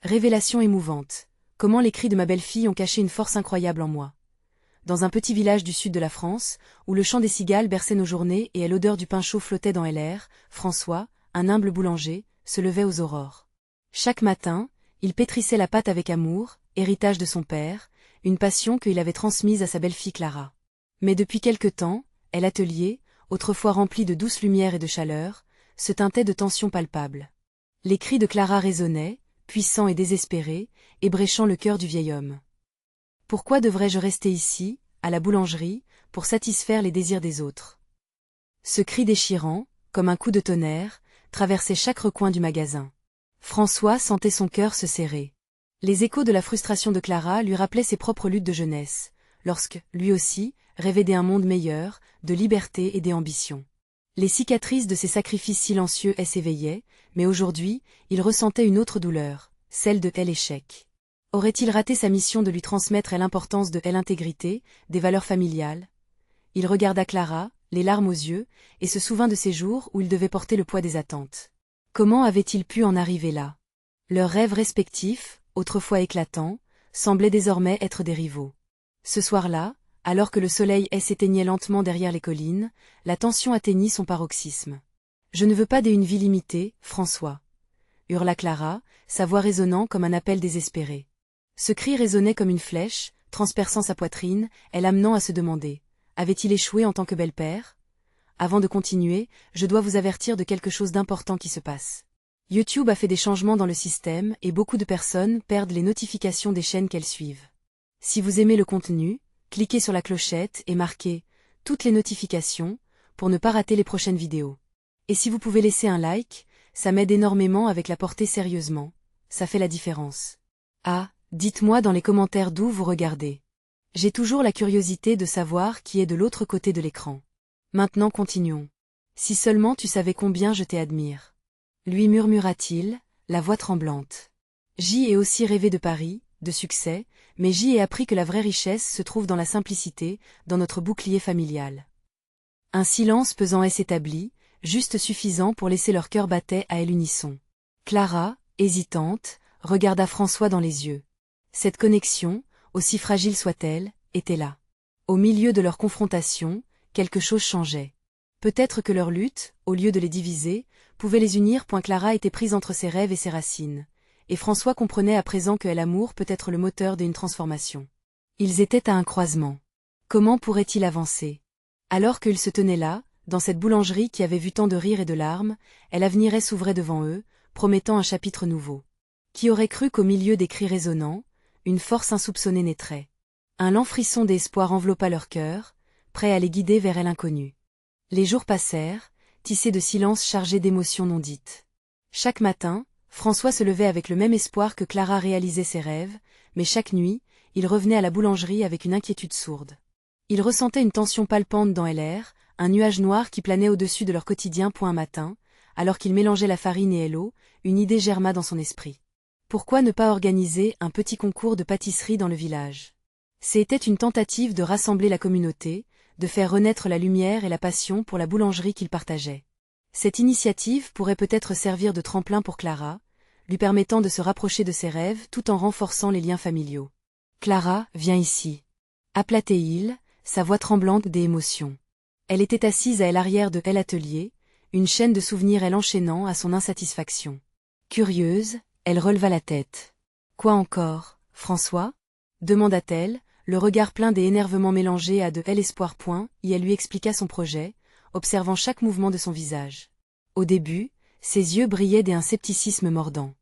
Révélation émouvante. Comment les cris de ma belle-fille ont caché une force incroyable en moi. Dans un petit village du sud de la France, où le chant des cigales berçait nos journées et l'odeur du pain chaud flottait dans l'air, François, un humble boulanger, se levait aux aurores. Chaque matin, il pétrissait la pâte avec amour, héritage de son père, une passion qu'il avait transmise à sa belle-fille Clara. Mais depuis quelque temps, l'atelier, autrefois rempli de douce lumière et de chaleur, se teintait de tensions palpables. Les cris de Clara résonnaient, puissants et désespérés, ébréchant le cœur du vieil homme. Pourquoi devrais-je rester ici, à la boulangerie, pour satisfaire les désirs des autres? Ce cri déchirant, comme un coup de tonnerre, traversait chaque recoin du magasin. François sentait son cœur se serrer. Les échos de la frustration de Clara lui rappelaient ses propres luttes de jeunesse, lorsque, lui aussi, rêvait d'un monde meilleur, de liberté et d'ambition. Les cicatrices de ses sacrifices silencieux s'éveillaient, mais aujourd'hui, il ressentait une autre douleur, celle de l'échec. Aurait-il raté sa mission de lui transmettre l'importance de l'intégrité, des valeurs familiales? Il regarda Clara, les larmes aux yeux, et se souvint de ces jours où il devait porter le poids des attentes. Comment avait-il pu en arriver là? Leurs rêves respectifs, autrefois éclatants, semblaient désormais être des rivaux. Ce soir-là, alors que le soleil s'éteignait lentement derrière les collines, la tension atteignit son paroxysme. « Je ne veux pas d'une vie limitée, François !» hurla Clara, sa voix résonnant comme un appel désespéré. Ce cri résonnait comme une flèche, transperçant sa poitrine, l'amenant à se demander « Avait-il échoué en tant que bel-père ?» Avant de continuer, je dois vous avertir de quelque chose d'important qui se passe. YouTube a fait des changements dans le système et beaucoup de personnes perdent les notifications des chaînes qu'elles suivent. Si vous aimez le contenu, cliquez sur la clochette et marquez « Toutes les notifications » pour ne pas rater les prochaines vidéos. Et si vous pouvez laisser un like, ça m'aide énormément avec la portée sérieusement, ça fait la différence. Ah, dites-moi dans les commentaires d'où vous regardez. J'ai toujours la curiosité de savoir qui est de l'autre côté de l'écran. Maintenant continuons. Si seulement tu savais combien je t'admire. Lui murmura-t-il, la voix tremblante. J'y ai aussi rêvé de Paris, de succès, mais j'y ai appris que la vraie richesse se trouve dans la simplicité, dans notre bouclier familial. Un silence pesant s'établit, juste suffisant pour laisser leur cœur battre à l'unisson. Clara, hésitante, regarda François dans les yeux. Cette connexion, aussi fragile soit-elle, était là. Au milieu de leur confrontation, quelque chose changeait. Peut-être que leur lutte, au lieu de les diviser, pouvait les unir. Clara était prise entre ses rêves et ses racines. Et François comprenait à présent que l'amour peut être le moteur d'une transformation. Ils étaient à un croisement. Comment pourrait-il avancer? Alors qu'ils se tenaient là, dans cette boulangerie qui avait vu tant de rires et de larmes, l'avenir s'ouvrait devant eux, promettant un chapitre nouveau. Qui aurait cru qu'au milieu des cris résonnants, une force insoupçonnée naîtrait? Un lent frisson d'espoir enveloppa leur cœur, prêt à les guider vers l'inconnu. Les jours passèrent, tissés de silences chargés d'émotions non dites. Chaque matin, François se levait avec le même espoir que Clara réalisait ses rêves, mais chaque nuit, il revenait à la boulangerie avec une inquiétude sourde. Il ressentait une tension palpante dans l'air, un nuage noir qui planait au-dessus de leur quotidien. Un matin, alors qu'il mélangeait la farine et l'eau, une idée germa dans son esprit. Pourquoi ne pas organiser un petit concours de pâtisserie dans le village? C'était une tentative de rassembler la communauté, de faire renaître la lumière et la passion pour la boulangerie qu'ils partageaient. Cette initiative pourrait peut-être servir de tremplin pour Clara, lui permettant de se rapprocher de ses rêves tout en renforçant les liens familiaux. « Clara, viens ici. » appela-t-il, sa voix tremblante d'émotion. Elle était assise à l'arrière de l'atelier, une chaîne de souvenirs enchaînant à son insatisfaction. Curieuse, elle releva la tête. « Quoi encore, François ?» demanda-t-elle, le regard plein d'énervement mélangé à de l'espoir. Elle lui expliqua son projet, observant chaque mouvement de son visage. Au début, ses yeux brillaient d'un scepticisme mordant.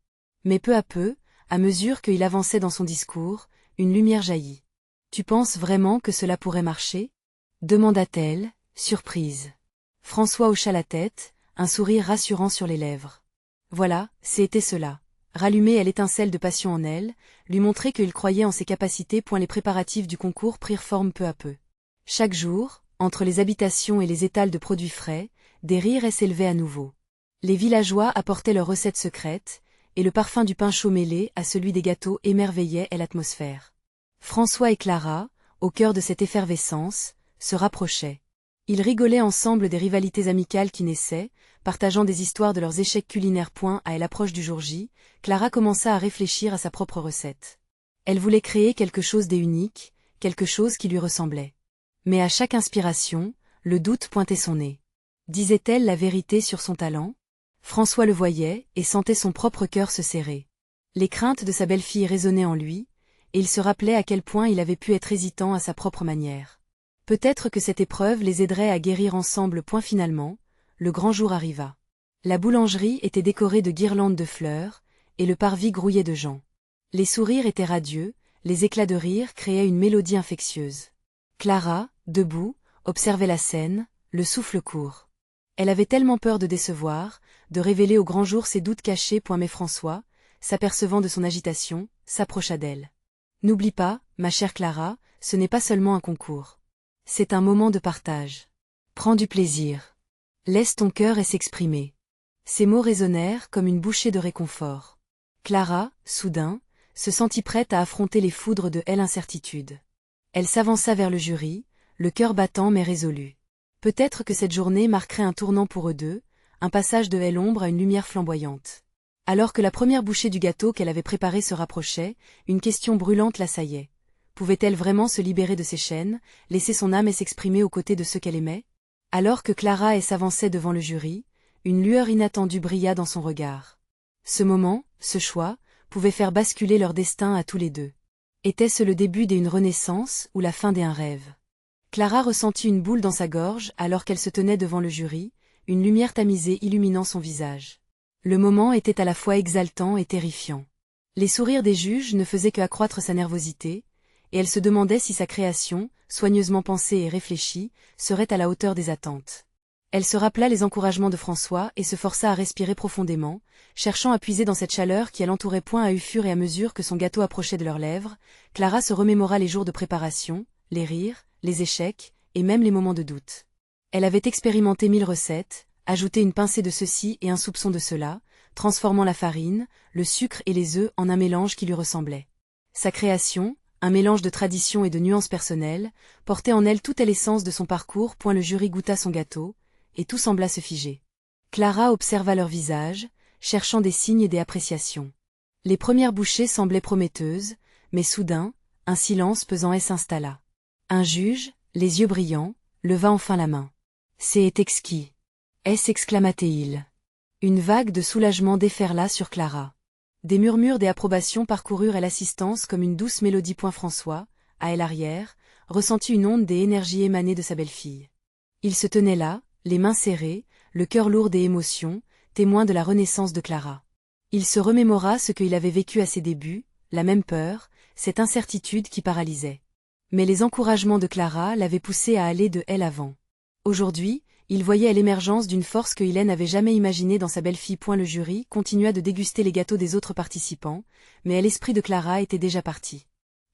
Mais peu à peu, à mesure qu'il avançait dans son discours, une lumière jaillit. « Tu penses vraiment que cela pourrait marcher ?» demanda-t-elle, surprise. François hocha la tête, un sourire rassurant sur les lèvres. Voilà, c'était cela. Rallumer l'étincelle de passion en elle, lui montrer qu'il croyait en ses capacités. Les préparatifs du concours prirent forme peu à peu. Chaque jour, entre les habitations et les étals de produits frais, des rires s'élevaient à nouveau. Les villageois apportaient leurs recettes secrètes, et le parfum du pain chaud mêlé à celui des gâteaux émerveillait l'atmosphère. François et Clara, au cœur de cette effervescence, se rapprochaient. Ils rigolaient ensemble des rivalités amicales qui naissaient, partageant des histoires de leurs échecs culinaires. À l'approche du jour J, Clara commença à réfléchir à sa propre recette. Elle voulait créer quelque chose d'unique, quelque chose qui lui ressemblait. Mais à chaque inspiration, le doute pointait son nez. Disait-elle la vérité sur son talent? François le voyait et sentait son propre cœur se serrer. Les craintes de sa belle-fille résonnaient en lui, et il se rappelait à quel point il avait pu être hésitant à sa propre manière. Peut-être que cette épreuve les aiderait à guérir ensemble. Finalement, le grand jour arriva. La boulangerie était décorée de guirlandes de fleurs, et le parvis grouillait de gens. Les sourires étaient radieux, les éclats de rire créaient une mélodie infectieuse. Clara, debout, observait la scène, le souffle court. Elle avait tellement peur de décevoir, de révéler au grand jour ses doutes cachés. Mais François, s'apercevant de son agitation, s'approcha d'elle. « N'oublie pas, ma chère Clara, ce n'est pas seulement un concours. C'est un moment de partage. Prends du plaisir. Laisse ton cœur s'exprimer. » Ces mots résonnèrent comme une bouchée de réconfort. Clara, soudain, se sentit prête à affronter les foudres de l'incertitude. Elle s'avança vers le jury, le cœur battant mais résolu. Peut-être que cette journée marquerait un tournant pour eux deux, un passage de l'ombre à une lumière flamboyante. Alors que la première bouchée du gâteau qu'elle avait préparé se rapprochait, une question brûlante l'assaillait. Pouvait-elle vraiment se libérer de ses chaînes, laisser son âme s'exprimer aux côtés de ceux qu'elle aimait? Alors que Clara s'avançait devant le jury, une lueur inattendue brilla dans son regard. Ce moment, ce choix, pouvait faire basculer leur destin à tous les deux. Était-ce le début d'une renaissance ou la fin d'un rêve? Clara ressentit une boule dans sa gorge alors qu'elle se tenait devant le jury, une lumière tamisée illuminant son visage. Le moment était à la fois exaltant et terrifiant. Les sourires des juges ne faisaient qu'accroître sa nervosité, et elle se demandait si sa création, soigneusement pensée et réfléchie, serait à la hauteur des attentes. Elle se rappela les encouragements de François et se força à respirer profondément, cherchant à puiser dans cette chaleur qui l'entourait. À fur et à mesure que son gâteau approchait de leurs lèvres, Clara se remémora les jours de préparation, les rires, les échecs, et même les moments de doute. Elle avait expérimenté 1000 recettes, ajouté une pincée de ceci et un soupçon de cela, transformant la farine, le sucre et les œufs en un mélange qui lui ressemblait. Sa création, un mélange de tradition et de nuances personnelles, portait en elle toute l'essence de son parcours. Le jury goûta son gâteau, et tout sembla se figer. Clara observa leur visage, cherchant des signes et des appréciations. Les premières bouchées semblaient prometteuses, mais soudain, un silence pesant s'installa. Un juge, les yeux brillants, leva enfin la main. « C'est exquis. » S'exclama-t-il. Une vague de soulagement déferla sur Clara. Des murmures d'approbation parcoururent l'assistance comme une douce mélodie. François, à l'arrière, ressentit une onde d'énergie émanée de sa belle-fille. Il se tenait là, les mains serrées, le cœur lourd d'émotions, témoin de la renaissance de Clara. Il se remémora ce qu'il avait vécu à ses débuts, la même peur, cette incertitude qui paralysait. Mais les encouragements de Clara l'avaient poussé à aller de l'avant. Aujourd'hui, il voyait l'émergence d'une force que Hélène n'avait jamais imaginée dans sa belle-fille. Le jury continua de déguster les gâteaux des autres participants, mais l'esprit de Clara était déjà parti.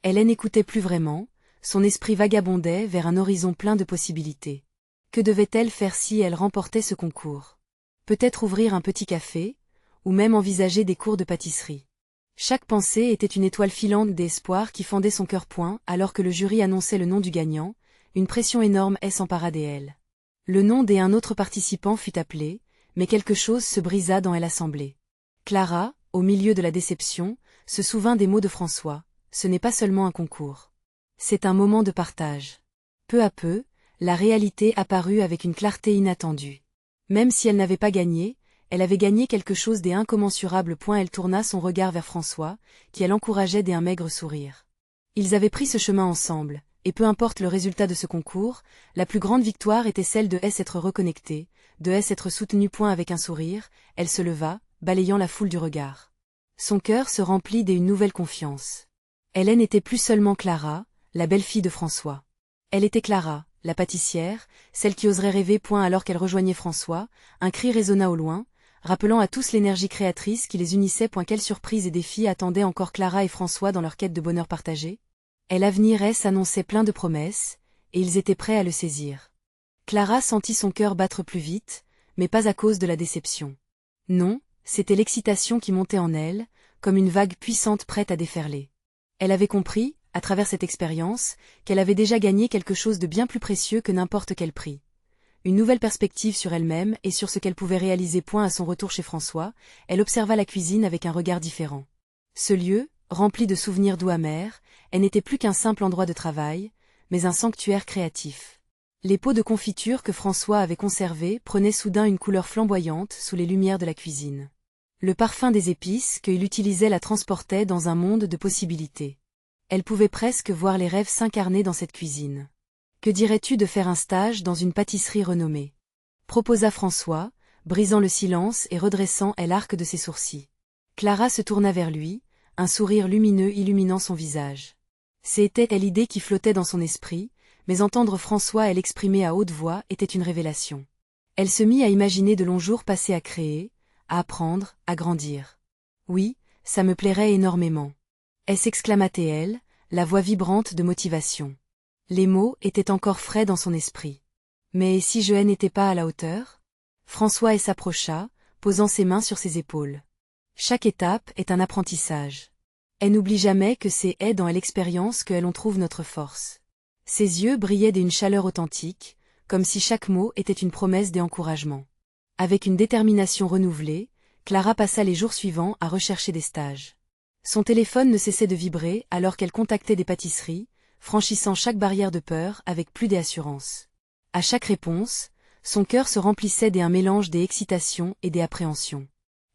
Elle n'écoutait plus vraiment, son esprit vagabondait vers un horizon plein de possibilités. Que devait-elle faire si elle remportait ce concours? Peut-être ouvrir un petit café, ou même envisager des cours de pâtisserie. Chaque pensée était une étoile filante d'espoir qui fendait son cœur. Alors que le jury annonçait le nom du gagnant, une pression énorme s'empara d'elle. Le nom d'un autre participant fut appelé, mais quelque chose se brisa dans l'assemblée. Clara, au milieu de la déception, se souvint des mots de François. Ce n'est pas seulement un concours. C'est un moment de partage. Peu à peu, la réalité apparut avec une clarté inattendue. Même si elle n'avait pas gagné, elle avait gagné quelque chose d'incommensurable. Elle tourna son regard vers François, qui l'encourageait d'un maigre sourire. Ils avaient pris ce chemin ensemble, et peu importe le résultat de ce concours, la plus grande victoire était celle de s'être reconnectée, de s'être soutenue. Avec un sourire, elle se leva, balayant la foule du regard. Son cœur se remplit d'une nouvelle confiance. Elle n'était plus seulement Clara, la belle-fille de François. Elle était Clara, la pâtissière, celle qui oserait rêver. Alors qu'elle rejoignait François, un cri résonna au loin, rappelant à tous l'énergie créatrice qui les unissait. Quelle surprise et défi attendaient encore Clara et François dans leur quête de bonheur partagé? L'avenir s'annonçait plein de promesses, et ils étaient prêts à le saisir. Clara sentit son cœur battre plus vite, mais pas à cause de la déception. Non, c'était l'excitation qui montait en elle, comme une vague puissante prête à déferler. Elle avait compris, à travers cette expérience, qu'elle avait déjà gagné quelque chose de bien plus précieux que n'importe quel prix. une nouvelle perspective sur elle-même et sur ce qu'elle pouvait réaliser. À son retour chez François, elle observa la cuisine avec un regard différent. Ce lieu, rempli de souvenirs doux amers, elle n'était plus qu'un simple endroit de travail, mais un sanctuaire créatif. Les pots de confiture que François avait conservés prenaient soudain une couleur flamboyante sous les lumières de la cuisine. Le parfum des épices qu'il utilisait la transportait dans un monde de possibilités. Elle pouvait presque voir les rêves s'incarner dans cette cuisine. Que dirais-tu de faire un stage dans une pâtisserie renommée? Proposa François, brisant le silence et redressant l'arc de ses sourcils. Clara se tourna vers lui, un sourire lumineux illuminant son visage. C'était l'idée qui flottait dans son esprit, mais entendre François l'exprimer à haute voix était une révélation. Elle se mit à imaginer de longs jours passés à créer, à apprendre, à grandir. Oui, ça me plairait énormément. S'exclama-t-elle, la voix vibrante de motivation. Les mots étaient encore frais dans son esprit. Mais si je n'étais pas à la hauteur? François s'approcha, posant ses mains sur ses épaules. Chaque étape est un apprentissage. Elle n'oublie jamais que c'est dans l'expérience que l'on trouve notre force. Ses yeux brillaient d'une chaleur authentique, comme si chaque mot était une promesse d'encouragement. Avec une détermination renouvelée, Clara passa les jours suivants à rechercher des stages. Son téléphone ne cessait de vibrer alors qu'elle contactait des pâtisseries, franchissant chaque barrière de peur avec plus d'assurance. À chaque réponse, son cœur se remplissait d'un mélange d'excitation et d'appréhension.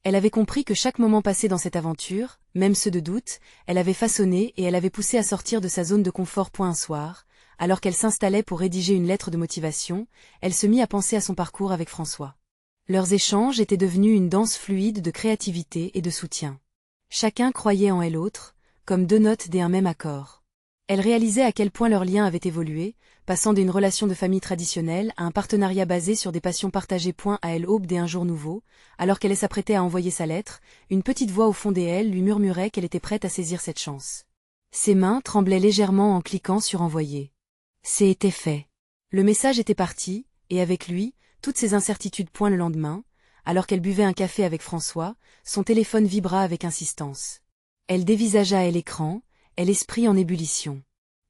Elle avait compris que chaque moment passé dans cette aventure, même ceux de doute, elle avait façonné et elle avait poussé à sortir de sa zone de confort. Un soir, alors qu'elle s'installait pour rédiger une lettre de motivation, elle se mit à penser à son parcours avec François. Leurs échanges étaient devenus une danse fluide de créativité et de soutien. Chacun croyait en l'autre, comme deux notes d'un même accord. Elle réalisait à quel point leur lien avait évolué, passant d'une relation de famille traditionnelle à un partenariat basé sur des passions partagées. À l'aube d'un jour nouveau, alors qu'elle s'apprêtait à envoyer sa lettre, une petite voix au fond d'elle lui murmurait qu'elle était prête à saisir cette chance. Ses mains tremblaient légèrement en cliquant sur envoyer. C'était fait. Le message était parti, et avec lui, toutes ses incertitudes. Le lendemain, alors qu'elle buvait un café avec François, son téléphone vibra avec insistance. Elle dévisagea l'écran, l'esprit en ébullition.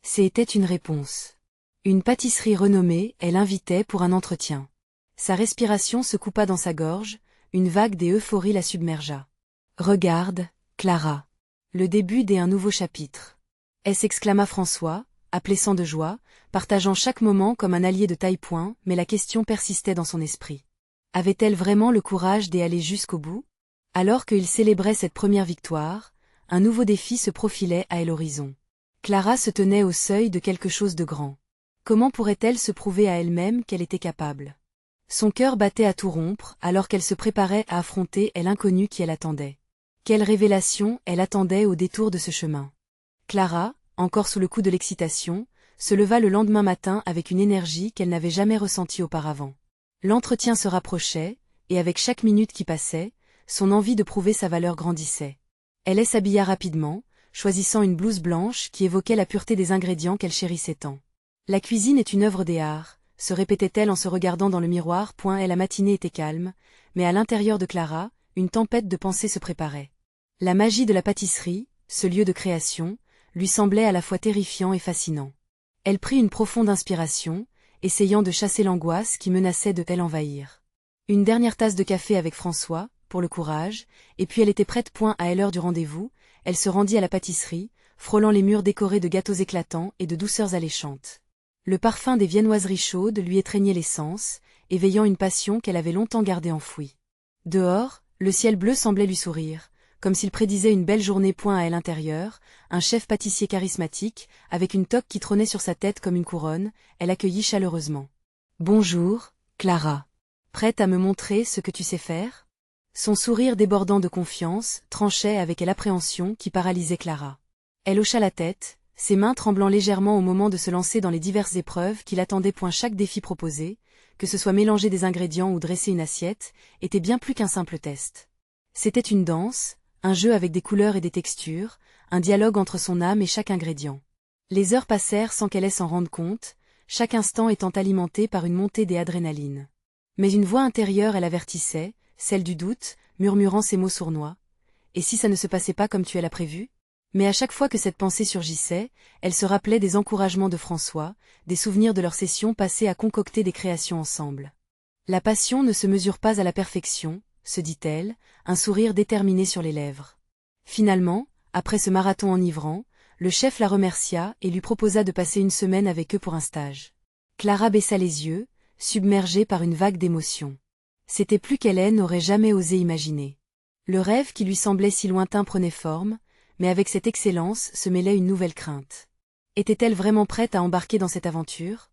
C'était une réponse. Une pâtisserie renommée, elle invitait pour un entretien. Sa respiration se coupa dans sa gorge, une vague d'euphorie la submergea. Regarde, Clara. Le début d'un nouveau chapitre. S'exclama François, applaissant de joie, partageant chaque moment comme un allié de taille. Mais la question persistait dans son esprit. Avait-elle vraiment le courage d'aller jusqu'au bout? Alors qu'il célébrait cette première victoire, un nouveau défi se profilait à l'horizon. Clara se tenait au seuil de quelque chose de grand. Comment pourrait-elle se prouver à elle-même qu'elle était capable? Son cœur battait à tout rompre alors qu'elle se préparait à affronter l'inconnu qui l'attendait. Quelle révélation elle attendait au détour de ce chemin? Clara, encore sous le coup de l'excitation, se leva le lendemain matin avec une énergie qu'elle n'avait jamais ressentie auparavant. L'entretien se rapprochait, et avec chaque minute qui passait, son envie de prouver sa valeur grandissait. Elle s'habilla rapidement, choisissant une blouse blanche qui évoquait la pureté des ingrédients qu'elle chérissait tant. La cuisine est une œuvre d'art, se répétait-elle en se regardant dans le miroir. La matinée était calme, mais à l'intérieur de Clara, une tempête de pensées se préparait. La magie de la pâtisserie, ce lieu de création, lui semblait à la fois terrifiant et fascinant. Elle prit une profonde inspiration, essayant de chasser l'angoisse qui menaçait de l'envahir. Une dernière tasse de café avec François, pour le courage, et puis elle était prête. À l'heure du rendez-vous, elle se rendit à la pâtisserie, frôlant les murs décorés de gâteaux éclatants et de douceurs alléchantes. Le parfum des viennoiseries chaudes lui étreignait les sens, éveillant une passion qu'elle avait longtemps gardée enfouie. Dehors, le ciel bleu semblait lui sourire, comme s'il prédisait une belle journée. À l'intérieur, un chef pâtissier charismatique, avec une toque qui trônait sur sa tête comme une couronne, elle accueillit chaleureusement. « Bonjour, Clara. Prête à me montrer ce que tu sais faire ?» Son sourire débordant de confiance tranchait avec l'appréhension qui paralysait Clara. Elle hocha la tête, ses mains tremblant légèrement au moment de se lancer dans les diverses épreuves qui l'attendaient. Chaque défi proposé, que ce soit mélanger des ingrédients ou dresser une assiette, était bien plus qu'un simple test. C'était une danse, un jeu avec des couleurs et des textures, un dialogue entre son âme et chaque ingrédient. Les heures passèrent sans qu'elle s'en rende compte, chaque instant étant alimenté par une montée d'adrénaline. Mais une voix intérieure l'avertissait, celle du doute, murmurant ces mots sournois. « Et si ça ne se passait pas comme tu l'as prévu ?» Mais à chaque fois que cette pensée surgissait, elle se rappelait des encouragements de François, des souvenirs de leurs sessions passées à concocter des créations ensemble. La passion ne se mesure pas à la perfection, se dit-elle, un sourire déterminé sur les lèvres. Finalement, après ce marathon enivrant, le chef la remercia et lui proposa de passer une semaine avec eux pour un stage. Clara baissa les yeux, submergée par une vague d'émotions. C'était plus qu'elle n'aurait jamais osé imaginer. Le rêve qui lui semblait si lointain prenait forme, mais avec cette excellence se mêlait une nouvelle crainte. Était-elle vraiment prête à embarquer dans cette aventure?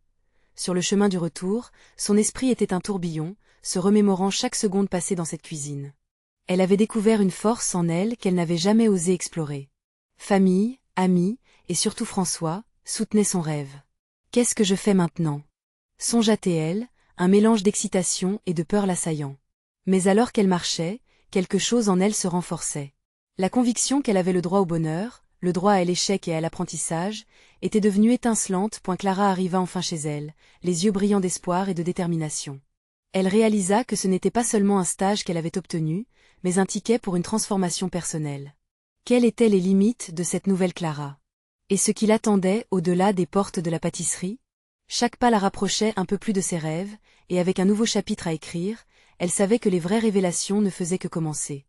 Sur le chemin du retour, son esprit était un tourbillon, se remémorant chaque seconde passée dans cette cuisine. Elle avait découvert une force en elle qu'elle n'avait jamais osé explorer. Famille, amis, et surtout François, soutenaient son rêve. Qu'est-ce que je fais maintenant? Songea-t-elle, un mélange d'excitation et de peur l'assaillant. Mais alors qu'elle marchait, quelque chose en elle se renforçait. La conviction qu'elle avait le droit au bonheur, le droit à l'échec et à l'apprentissage, était devenue étincelante. Clara arriva enfin chez elle, les yeux brillants d'espoir et de détermination. Elle réalisa que ce n'était pas seulement un stage qu'elle avait obtenu, mais un ticket pour une transformation personnelle. Quelles étaient les limites de cette nouvelle Clara? Et ce qui l'attendait au-delà des portes de la pâtisserie? Chaque pas la rapprochait un peu plus de ses rêves, et avec un nouveau chapitre à écrire, elle savait que les vraies révélations ne faisaient que commencer.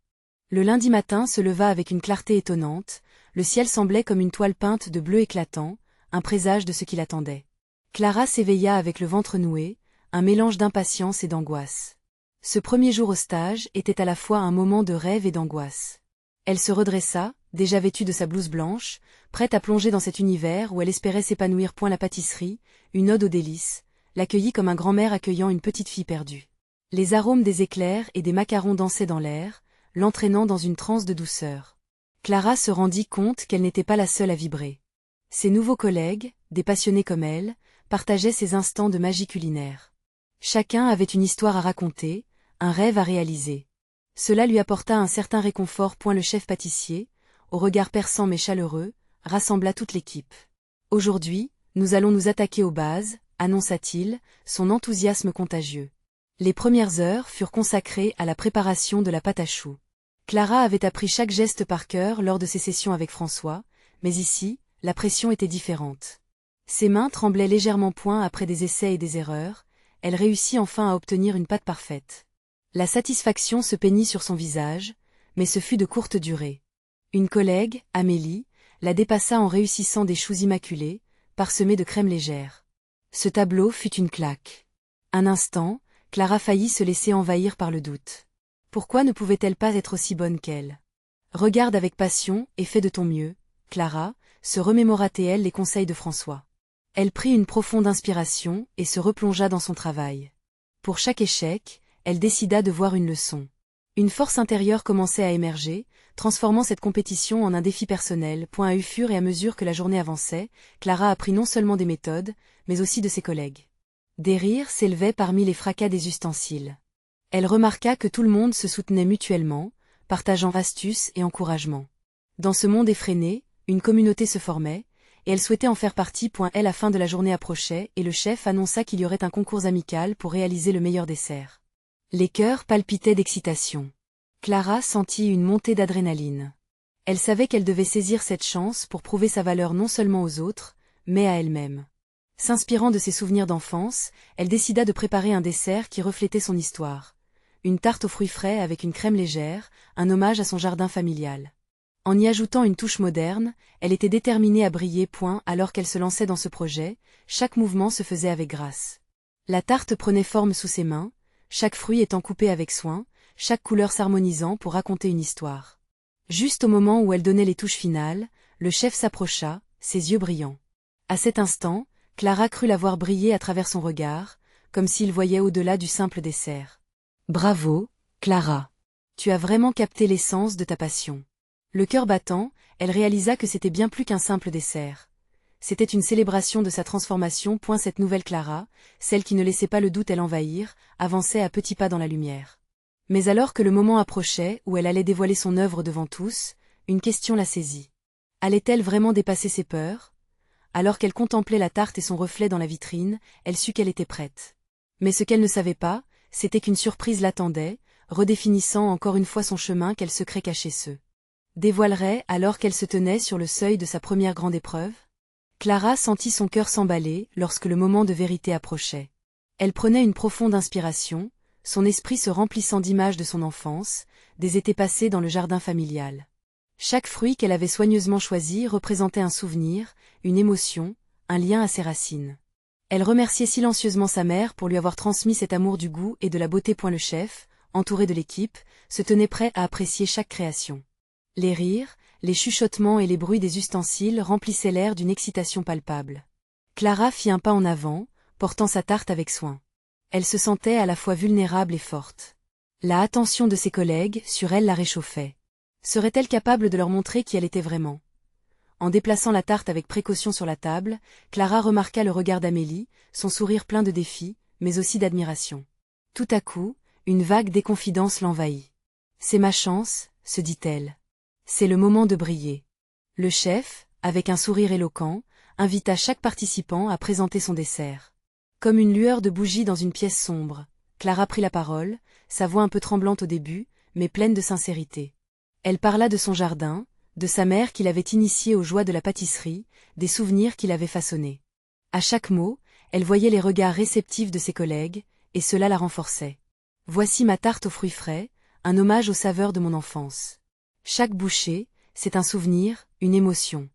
Le lundi matin se leva avec une clarté étonnante, le ciel semblait comme une toile peinte de bleu éclatant, un présage de ce qui l'attendait. Clara s'éveilla avec le ventre noué, un mélange d'impatience et d'angoisse. Ce premier jour au stage était à la fois un moment de rêve et d'angoisse. Elle se redressa, déjà vêtue de sa blouse blanche, prête à plonger dans cet univers où elle espérait s'épanouir. La pâtisserie, une ode aux délices, l'accueillit comme un grand-mère accueillant une petite fille perdue. Les arômes des éclairs et des macarons dansaient dans l'air, l'entraînant dans une transe de douceur. Clara se rendit compte qu'elle n'était pas la seule à vibrer. Ses nouveaux collègues, des passionnés comme elle, partageaient ces instants de magie culinaire. Chacun avait une histoire à raconter, un rêve à réaliser. Cela lui apporta un certain réconfort. Le chef pâtissier, au regard perçant mais chaleureux, rassembla toute l'équipe. Aujourd'hui, nous allons nous attaquer aux bases, annonça-t-il, son enthousiasme contagieux. Les premières heures furent consacrées à la préparation de la pâte à choux. Clara avait appris chaque geste par cœur lors de ses sessions avec François, mais ici, la pression était différente. Ses mains tremblaient légèrement. Après des essais et des erreurs, elle réussit enfin à obtenir une pâte parfaite. La satisfaction se peignit sur son visage, mais ce fut de courte durée. Une collègue, Amélie, la dépassa en réussissant des choux immaculés, parsemés de crème légère. Ce tableau fut une claque. Un instant, Clara faillit se laisser envahir par le doute. Pourquoi ne pouvait-elle pas être aussi bonne qu'elle? Regarde avec passion et fais de ton mieux, Clara, se remémora-t-elle les conseils de François. Elle prit une profonde inspiration et se replongea dans son travail. Pour chaque échec, elle décida de voir une leçon. Une force intérieure commençait à émerger, transformant cette compétition en un défi personnel. Au fur et à mesure que la journée avançait, Clara apprit non seulement des méthodes, mais aussi de ses collègues. Des rires s'élevaient parmi les fracas des ustensiles. Elle remarqua que tout le monde se soutenait mutuellement, partageant astuces et encouragements. Dans ce monde effréné, une communauté se formait, et elle souhaitait en faire partie. La fin de la journée approchait et le chef annonça qu'il y aurait un concours amical pour réaliser le meilleur dessert. Les cœurs palpitaient d'excitation. Clara sentit une montée d'adrénaline. Elle savait qu'elle devait saisir cette chance pour prouver sa valeur non seulement aux autres, mais à elle-même. S'inspirant de ses souvenirs d'enfance, elle décida de préparer un dessert qui reflétait son histoire. Une tarte aux fruits frais avec une crème légère, un hommage à son jardin familial. En y ajoutant une touche moderne, elle était déterminée à briller. Alors qu'elle se lançait dans ce projet, chaque mouvement se faisait avec grâce. La tarte prenait forme sous ses mains, chaque fruit étant coupé avec soin, chaque couleur s'harmonisant pour raconter une histoire. Juste au moment où elle donnait les touches finales, le chef s'approcha, ses yeux brillants. À cet instant, Clara crut la voir briller à travers son regard, comme s'il voyait au-delà du simple dessert. Bravo, Clara. Tu as vraiment capté l'essence de ta passion. Le cœur battant, elle réalisa que c'était bien plus qu'un simple dessert. C'était une célébration de sa transformation. Cette nouvelle Clara, celle qui ne laissait pas le doute l'envahir, avançait à petits pas dans la lumière. Mais alors que le moment approchait où elle allait dévoiler son œuvre devant tous, une question la saisit. Allait-elle vraiment dépasser ses peurs? Alors qu'elle contemplait la tarte et son reflet dans la vitrine, elle sut qu'elle était prête. Mais ce qu'elle ne savait pas, c'était qu'une surprise l'attendait, redéfinissant encore une fois son chemin. Quel secret cachait ce Dévoilerait alors qu'elle se tenait sur le seuil de sa première grande épreuve? Clara sentit son cœur s'emballer lorsque le moment de vérité approchait. Elle prenait une profonde inspiration, son esprit se remplissant d'images de son enfance, des étés passés dans le jardin familial. Chaque fruit qu'elle avait soigneusement choisi représentait un souvenir, une émotion, un lien à ses racines. Elle remerciait silencieusement sa mère pour lui avoir transmis cet amour du goût et de la beauté. Le chef, entouré de l'équipe, se tenait prêt à apprécier chaque création. Les rires, les chuchotements et les bruits des ustensiles remplissaient l'air d'une excitation palpable. Clara fit un pas en avant, portant sa tarte avec soin. Elle se sentait à la fois vulnérable et forte. La attention de ses collègues sur elle la réchauffait. Serait-elle capable de leur montrer qui elle était vraiment? En déplaçant la tarte avec précaution sur la table, Clara remarqua le regard d'Amélie, son sourire plein de défi, mais aussi d'admiration. Tout à coup, une vague déconfidence l'envahit. C'est ma chance, se dit-elle. C'est le moment de briller. Le chef, avec un sourire éloquent, invita chaque participant à présenter son dessert. Comme une lueur de bougie dans une pièce sombre, Clara prit la parole, sa voix un peu tremblante au début, mais pleine de sincérité. Elle parla de son jardin, de sa mère qui l'avait initiée aux joies de la pâtisserie, des souvenirs qu'il avait façonnés. À chaque mot, elle voyait les regards réceptifs de ses collègues, et cela la renforçait. Voici ma tarte aux fruits frais, un hommage aux saveurs de mon enfance. Chaque bouchée, c'est un souvenir, une émotion.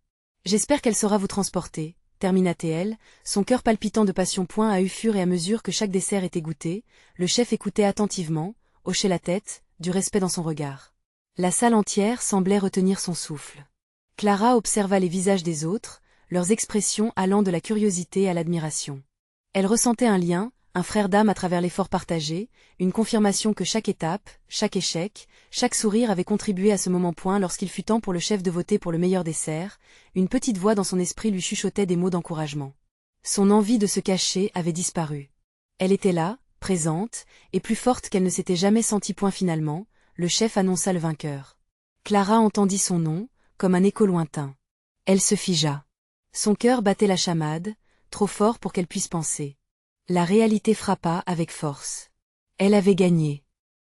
J'espère qu'elle saura vous transporter, termina-t-elle, son cœur palpitant de passion. À fur et à mesure que chaque dessert était goûté, le chef écoutait attentivement, hochait la tête, du respect dans son regard. La salle entière semblait retenir son souffle. Clara observa les visages des autres, leurs expressions allant de la curiosité à l'admiration. Elle ressentait un lien, un frère d'âme à travers l'effort partagé, une confirmation que chaque étape, chaque échec, chaque sourire avait contribué à ce moment. Lorsqu'il fut temps pour le chef de voter pour le meilleur dessert, une petite voix dans son esprit lui chuchotait des mots d'encouragement. Son envie de se cacher avait disparu. Elle était là, présente, et plus forte qu'elle ne s'était jamais sentie. Finalement, le chef annonça le vainqueur. Clara entendit son nom, comme un écho lointain. Elle se figea. Son cœur battait la chamade, trop fort pour qu'elle puisse penser. La réalité frappa avec force. Elle avait gagné.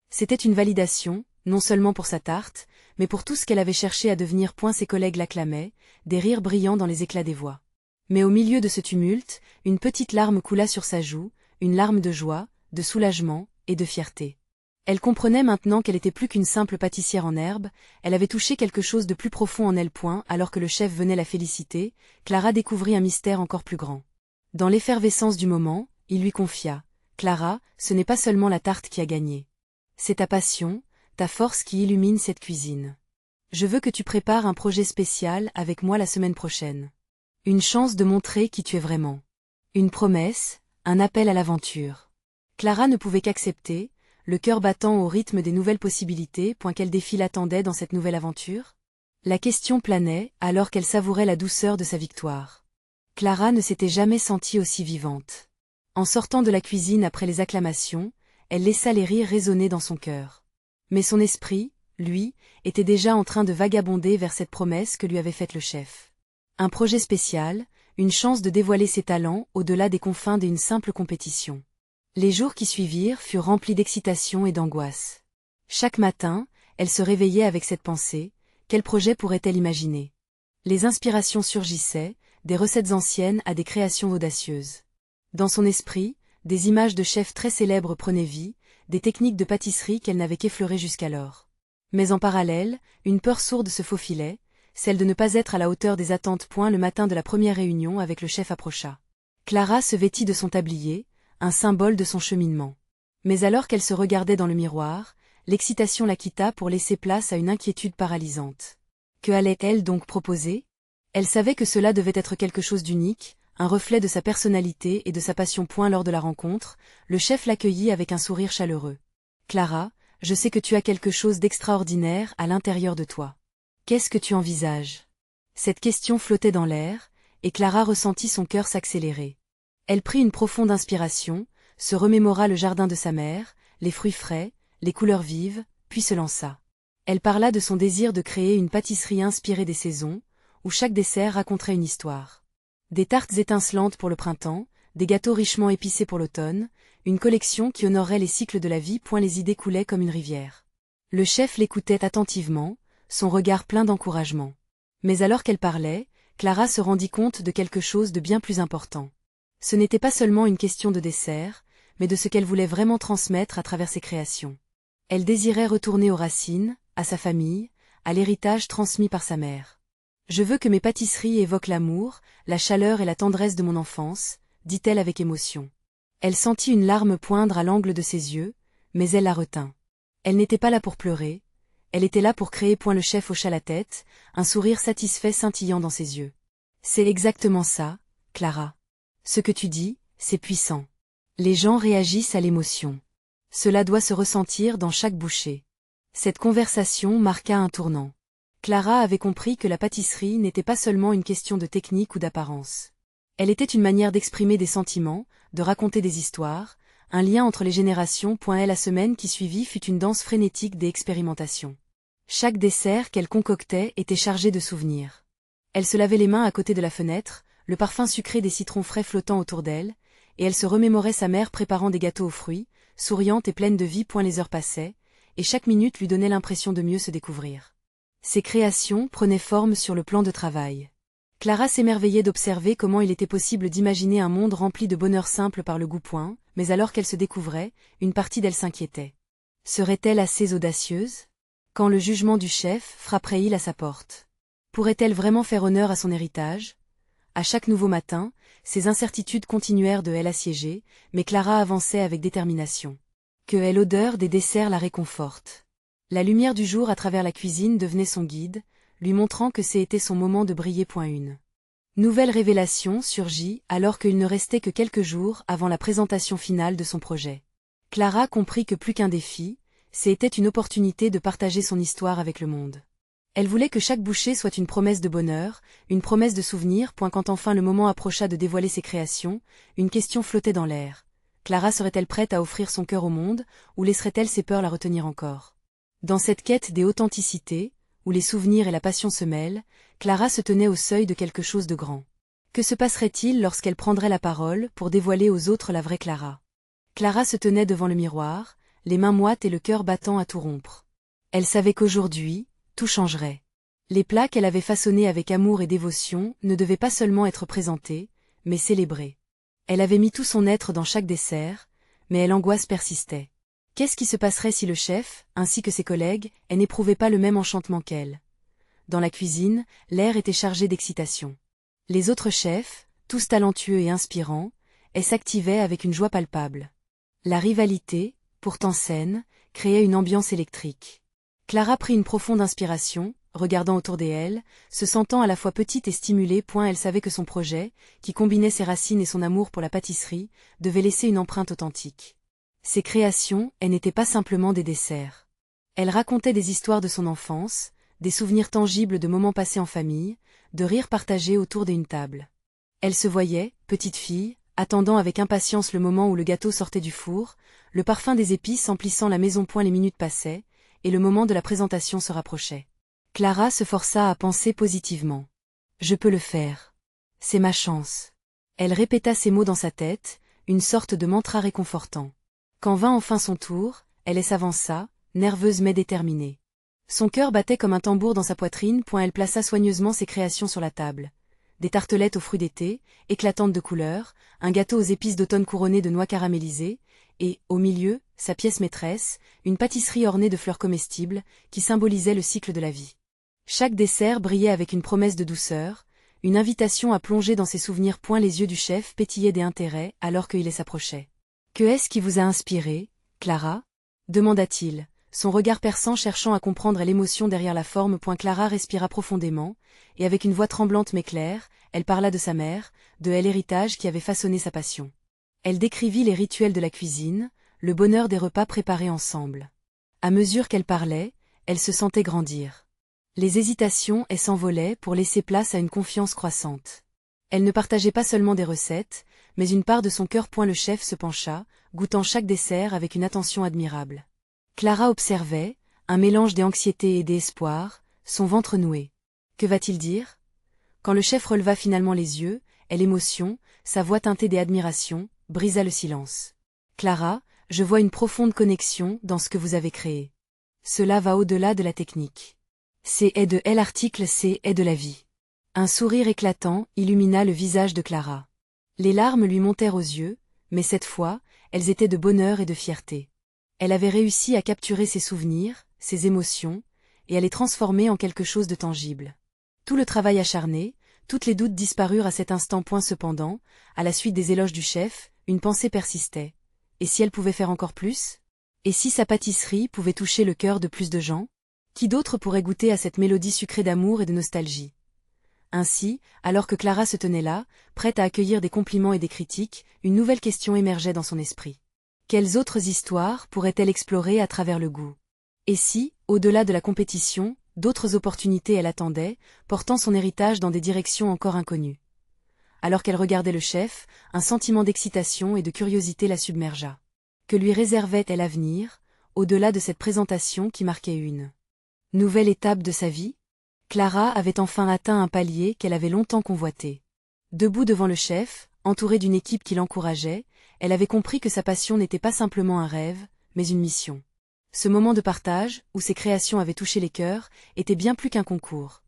C'était une validation, non seulement pour sa tarte, mais pour tout ce qu'elle avait cherché à devenir. Ses collègues l'acclamaient, des rires brillants dans les éclats des voix. Mais au milieu de ce tumulte, une petite larme coula sur sa joue, une larme de joie, de soulagement et de fierté. Elle comprenait maintenant qu'elle était plus qu'une simple pâtissière en herbe, elle avait touché quelque chose de plus profond en elle. Alors que le chef venait la féliciter, Clara découvrit un mystère encore plus grand. Dans l'effervescence du moment, il lui confia « Clara, ce n'est pas seulement la tarte qui a gagné. C'est ta passion, ta force qui illumine cette cuisine. Je veux que tu prépares un projet spécial avec moi la semaine prochaine. Une chance de montrer qui tu es vraiment. Une promesse, un appel à l'aventure. » Clara ne pouvait qu'accepter, le cœur battant au rythme des nouvelles possibilités. Quel défi l'attendait dans cette nouvelle aventure? La question planait alors qu'elle savourait la douceur de sa victoire. Clara ne s'était jamais sentie aussi vivante. En sortant de la cuisine après les acclamations, elle laissa les rires résonner dans son cœur. Mais son esprit, lui, était déjà en train de vagabonder vers cette promesse que lui avait faite le chef. Un projet spécial, une chance de dévoiler ses talents au-delà des confins d'une simple compétition. Les jours qui suivirent furent remplis d'excitation et d'angoisse. Chaque matin, elle se réveillait avec cette pensée, quel projet pourrait-elle imaginer? Les inspirations surgissaient, des recettes anciennes à des créations audacieuses. Dans son esprit, des images de chefs très célèbres prenaient vie, des techniques de pâtisserie qu'elle n'avait qu'effleurées jusqu'alors. Mais en parallèle, une peur sourde se faufilait, celle de ne pas être à la hauteur des attentes. Le matin de la première réunion avec le chef approcha. Clara se vêtit de son tablier, un symbole de son cheminement. Mais alors qu'elle se regardait dans le miroir, l'excitation la quitta pour laisser place à une inquiétude paralysante. Que allait-elle donc proposer? Elle savait que cela devait être quelque chose d'unique, un reflet de sa personnalité et de sa passion. Lors de la rencontre, le chef l'accueillit avec un sourire chaleureux. « Clara, je sais que tu as quelque chose d'extraordinaire à l'intérieur de toi. Qu'est-ce que tu envisages ?» Cette question flottait dans l'air, et Clara ressentit son cœur s'accélérer. Elle prit une profonde inspiration, se remémora le jardin de sa mère, les fruits frais, les couleurs vives, puis se lança. Elle parla de son désir de créer une pâtisserie inspirée des saisons, où chaque dessert raconterait une histoire. Des tartes étincelantes pour le printemps, des gâteaux richement épicés pour l'automne, une collection qui honorerait les cycles de la vie. Les idées coulaient comme une rivière. Le chef l'écoutait attentivement, son regard plein d'encouragement. Mais alors qu'elle parlait, Clara se rendit compte de quelque chose de bien plus important. Ce n'était pas seulement une question de dessert, mais de ce qu'elle voulait vraiment transmettre à travers ses créations. Elle désirait retourner aux racines, à sa famille, à l'héritage transmis par sa mère. « Je veux que mes pâtisseries évoquent l'amour, la chaleur et la tendresse de mon enfance », dit-elle avec émotion. Elle sentit une larme poindre à l'angle de ses yeux, mais elle la retint. Elle n'était pas là pour pleurer, elle était là pour créer. Le chef hocha la tête, un sourire satisfait scintillant dans ses yeux. C'est exactement ça, Clara. Ce que tu dis, c'est puissant. Les gens réagissent à l'émotion. Cela doit se ressentir dans chaque bouchée. Cette conversation marqua un tournant. Clara avait compris que la pâtisserie n'était pas seulement une question de technique ou d'apparence. Elle était une manière d'exprimer des sentiments, de raconter des histoires, un lien entre les générations. La semaine qui suivit fut une danse frénétique des expérimentations. Chaque dessert qu'elle concoctait était chargé de souvenirs. Elle se lavait les mains à côté de la fenêtre, le parfum sucré des citrons frais flottant autour d'elle, et elle se remémorait sa mère préparant des gâteaux aux fruits, souriante et pleine de vie. Les heures passaient, et chaque minute lui donnait l'impression de mieux se découvrir. Ses créations prenaient forme sur le plan de travail. Clara s'émerveillait d'observer comment il était possible d'imaginer un monde rempli de bonheur simple par le goût. Mais alors qu'elle se découvrait, une partie d'elle s'inquiétait. Serait-elle assez audacieuse? Quand le jugement du chef frapperait-il à sa porte? Pourrait-elle vraiment faire honneur à son héritage? À chaque nouveau matin, ces incertitudes continuèrent de l'assiéger, mais Clara avançait avec détermination. Que l'odeur des desserts la réconforte. La lumière du jour à travers la cuisine devenait son guide, lui montrant que c'était son moment de briller. Une nouvelle révélation surgit alors qu'il ne restait que quelques jours avant la présentation finale de son projet. Clara comprit que plus qu'un défi, c'était une opportunité de partager son histoire avec le monde. Elle voulait que chaque bouchée soit une promesse de bonheur, une promesse de souvenir. Quand enfin le moment approcha de dévoiler ses créations, une question flottait dans l'air. Clara serait-elle prête à offrir son cœur au monde, ou laisserait-elle ses peurs la retenir encore? Dans cette quête des authenticités, où les souvenirs et la passion se mêlent, Clara se tenait au seuil de quelque chose de grand. Que se passerait-il lorsqu'elle prendrait la parole pour dévoiler aux autres la vraie Clara? Clara se tenait devant le miroir, les mains moites et le cœur battant à tout rompre. Elle savait qu'aujourd'hui, tout changerait. Les plats qu'elle avait façonnés avec amour et dévotion ne devaient pas seulement être présentés, mais célébrés. Elle avait mis tout son être dans chaque dessert, mais l'angoisse persistait. Qu'est-ce qui se passerait si le chef, ainsi que ses collègues, n'éprouvaient pas le même enchantement qu'elle? Dans la cuisine, l'air était chargé d'excitation. Les autres chefs, tous talentueux et inspirants, s'activaient avec une joie palpable. La rivalité, pourtant saine, créait une ambiance électrique. Clara prit une profonde inspiration, regardant autour d'elle, se sentant à la fois petite et stimulée. Elle savait que son projet, qui combinait ses racines et son amour pour la pâtisserie, devait laisser une empreinte authentique. Ses créations, n'étaient pas simplement des desserts. Elle racontait des histoires de son enfance, des souvenirs tangibles de moments passés en famille, de rires partagés autour d'une table. Elle se voyait, petite fille, attendant avec impatience le moment où le gâteau sortait du four, le parfum des épices emplissant la maison. Les minutes passaient, et le moment de la présentation se rapprochait. Clara se força à penser positivement. « Je peux le faire. C'est ma chance. » Elle répéta ces mots dans sa tête, une sorte de mantra réconfortant. Quand vint enfin son tour, elle s'avança, nerveuse mais déterminée. Son cœur battait comme un tambour dans sa poitrine. Elle plaça soigneusement ses créations sur la table. Des tartelettes aux fruits d'été, éclatantes de couleurs, un gâteau aux épices d'automne couronné de noix caramélisées, et, au milieu, sa pièce maîtresse, une pâtisserie ornée de fleurs comestibles, qui symbolisait le cycle de la vie. Chaque dessert brillait avec une promesse de douceur, une invitation à plonger dans ses souvenirs. Les yeux du chef pétillaient d'intérêt alors qu'il s'approchait. « Que est-ce qui vous a inspiré, Clara ?» demanda-t-il, son regard perçant cherchant à comprendre l'émotion derrière la forme. Clara respira profondément, et avec une voix tremblante mais claire, elle parla de sa mère, de l'héritage qui avait façonné sa passion. Elle décrivit les rituels de la cuisine, le bonheur des repas préparés ensemble. À mesure qu'elle parlait, elle se sentait grandir. Les hésitations s'envolaient pour laisser place à une confiance croissante. Elle ne partageait pas seulement des recettes, mais une part de son cœur. Le chef se pencha, goûtant chaque dessert avec une attention admirable. Clara observait, un mélange d'anxiété et d'espoir, son ventre noué. Que va-t-il dire? Quand le chef releva finalement les yeux, l'émotion, sa voix teintée d'admiration, brisa le silence. « Clara, je vois une profonde connexion dans ce que vous avez créé. Cela va au-delà de la technique. C est de L article C est de la vie. Un sourire éclatant illumina le visage de Clara. Les larmes lui montèrent aux yeux, mais cette fois, elles étaient de bonheur et de fierté. Elle avait réussi à capturer ses souvenirs, ses émotions, et à les transformer en quelque chose de tangible. Tout le travail acharné, toutes les doutes disparurent à cet instant. Cependant, à la suite des éloges du chef, une pensée persistait. Et si elle pouvait faire encore plus? Et si sa pâtisserie pouvait toucher le cœur de plus de gens? Qui d'autre pourrait goûter à cette mélodie sucrée d'amour et de nostalgie? Ainsi, alors que Clara se tenait là, prête à accueillir des compliments et des critiques, une nouvelle question émergeait dans son esprit. Quelles autres histoires pourrait-elle explorer à travers le goût? Et si, au-delà de la compétition, d'autres opportunités elle attendait, portant son héritage dans des directions encore inconnues? Alors qu'elle regardait le chef, un sentiment d'excitation et de curiosité la submergea. Que lui réservait-elle l'avenir, au-delà de cette présentation qui marquait une nouvelle étape de sa vie? Clara avait enfin atteint un palier qu'elle avait longtemps convoité. Debout devant le chef, entourée d'une équipe qui l'encourageait, elle avait compris que sa passion n'était pas simplement un rêve, mais une mission. Ce moment de partage, où ses créations avaient touché les cœurs, était bien plus qu'un concours.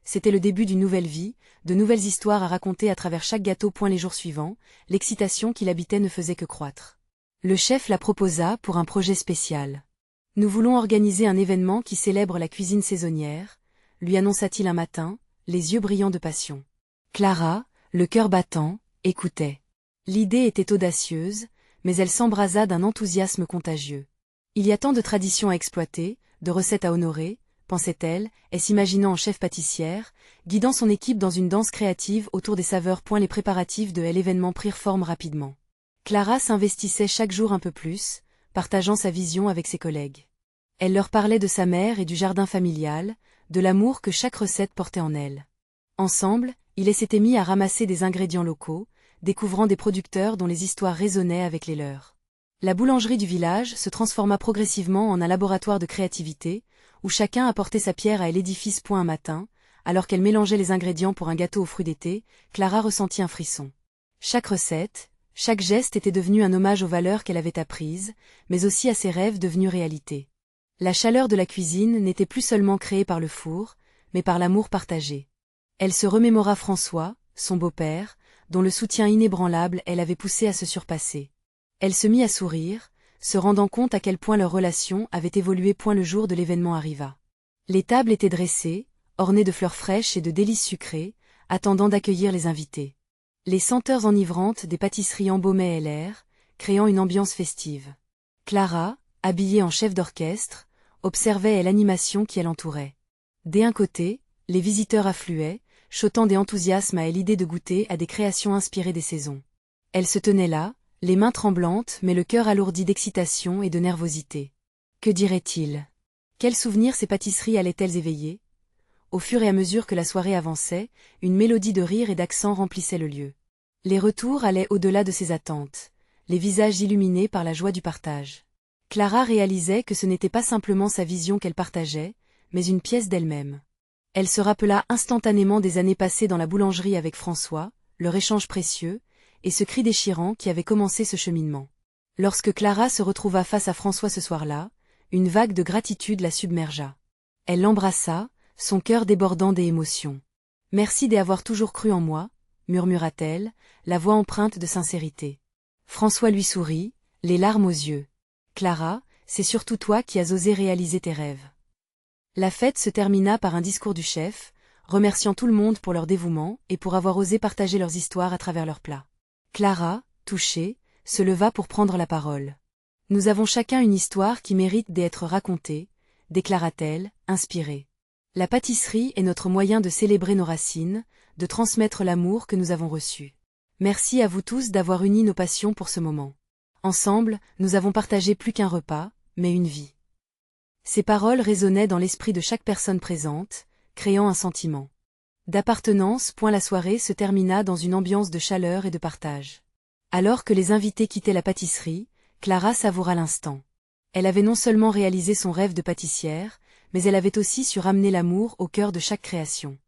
C'était le début d'une nouvelle vie, de nouvelles histoires à raconter à travers chaque gâteau. Les jours suivants, l'excitation qui l'habitait ne faisait que croître. Le chef la proposa pour un projet spécial. « Nous voulons organiser un événement qui célèbre la cuisine saisonnière », lui annonça-t-il un matin, les yeux brillants de passion. Clara, le cœur battant, écoutait. L'idée était audacieuse, mais elle s'embrasa d'un enthousiasme contagieux. Il y a tant de traditions à exploiter, de recettes à honorer, pensait-elle, et s'imaginant en chef pâtissière, guidant son équipe dans une danse créative autour des saveurs. Les préparatifs de l'événement prirent forme rapidement. Clara s'investissait chaque jour un peu plus, partageant sa vision avec ses collègues. Elle leur parlait de sa mère et du jardin familial, de l'amour que chaque recette portait en elle. Ensemble, ils s'étaient mis à ramasser des ingrédients locaux, découvrant des producteurs dont les histoires résonnaient avec les leurs. La boulangerie du village se transforma progressivement en un laboratoire de créativité, où chacun apportait sa pierre à l'édifice. Un matin, alors qu'elle mélangeait les ingrédients pour un gâteau aux fruits d'été, Clara ressentit un frisson. Chaque recette, chaque geste était devenu un hommage aux valeurs qu'elle avait apprises, mais aussi à ses rêves devenus réalité. La chaleur de la cuisine n'était plus seulement créée par le four, mais par l'amour partagé. Elle se remémora François, son beau-père, dont le soutien inébranlable elle avait poussé à se surpasser. Elle se mit à sourire, se rendant compte à quel point leur relation avait évolué. Le jour de l'événement arriva. Les tables étaient dressées, ornées de fleurs fraîches et de délices sucrées, attendant d'accueillir les invités. Les senteurs enivrantes des pâtisseries embaumaient l'air, créant une ambiance festive. Clara, habillée en chef d'orchestre, observait l'animation qui l'entourait. D'un côté, les visiteurs affluaient, chotant d'enthousiasme à l'idée de goûter à des créations inspirées des saisons. Elle se tenait là, les mains tremblantes mais le cœur alourdi d'excitation et de nervosité. Que dirait-il? Quels souvenirs ces pâtisseries allaient-elles éveiller? Au fur et à mesure que la soirée avançait, une mélodie de rire et d'accent remplissait le lieu. Les retours allaient au-delà de ses attentes, les visages illuminés par la joie du partage. Clara réalisait que ce n'était pas simplement sa vision qu'elle partageait, mais une pièce d'elle-même. Elle se rappela instantanément des années passées dans la boulangerie avec François, leur échange précieux, et ce cri déchirant qui avait commencé ce cheminement. Lorsque Clara se retrouva face à François ce soir-là, une vague de gratitude la submergea. Elle l'embrassa, son cœur débordant d'émotions. « Merci d'avoir toujours cru en moi », murmura-t-elle, la voix empreinte de sincérité. François lui sourit, les larmes aux yeux. « Clara, c'est surtout toi qui as osé réaliser tes rêves. » La fête se termina par un discours du chef, remerciant tout le monde pour leur dévouement et pour avoir osé partager leurs histoires à travers leurs plats. Clara, touchée, se leva pour prendre la parole. « Nous avons chacun une histoire qui mérite d'être racontée, » déclara-t-elle, inspirée. « La pâtisserie est notre moyen de célébrer nos racines, de transmettre l'amour que nous avons reçu. Merci à vous tous d'avoir uni nos passions pour ce moment. Ensemble, nous avons partagé plus qu'un repas, mais une vie. » Ces paroles résonnaient dans l'esprit de chaque personne présente, créant un sentiment d'appartenance. La soirée se termina dans une ambiance de chaleur et de partage. Alors que les invités quittaient la pâtisserie, Clara savoura l'instant. Elle avait non seulement réalisé son rêve de pâtissière, mais elle avait aussi su ramener l'amour au cœur de chaque création.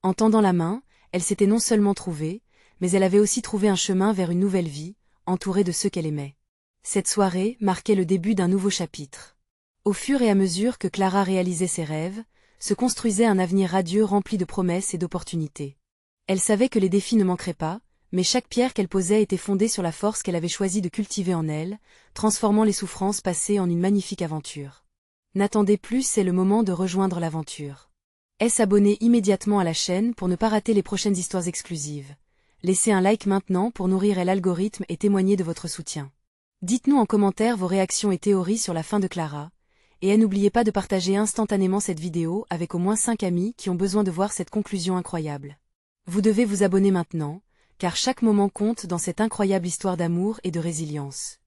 En tendant la main, elle s'était non seulement trouvée, mais elle avait aussi trouvé un chemin vers une nouvelle vie, entourée de ceux qu'elle aimait. Cette soirée marquait le début d'un nouveau chapitre. Au fur et à mesure que Clara réalisait ses rêves, se construisait un avenir radieux rempli de promesses et d'opportunités. Elle savait que les défis ne manqueraient pas, mais chaque pierre qu'elle posait était fondée sur la force qu'elle avait choisi de cultiver en elle, transformant les souffrances passées en une magnifique aventure. N'attendez plus, c'est le moment de rejoindre l'aventure. S'abonner immédiatement à la chaîne pour ne pas rater les prochaines histoires exclusives. Laissez un like maintenant pour nourrir l'algorithme et témoigner de votre soutien. Dites-nous en commentaire vos réactions et théories sur la fin de Clara, et n'oubliez pas de partager instantanément cette vidéo avec au moins 5 amis qui ont besoin de voir cette conclusion incroyable. Vous devez vous abonner maintenant, car chaque moment compte dans cette incroyable histoire d'amour et de résilience.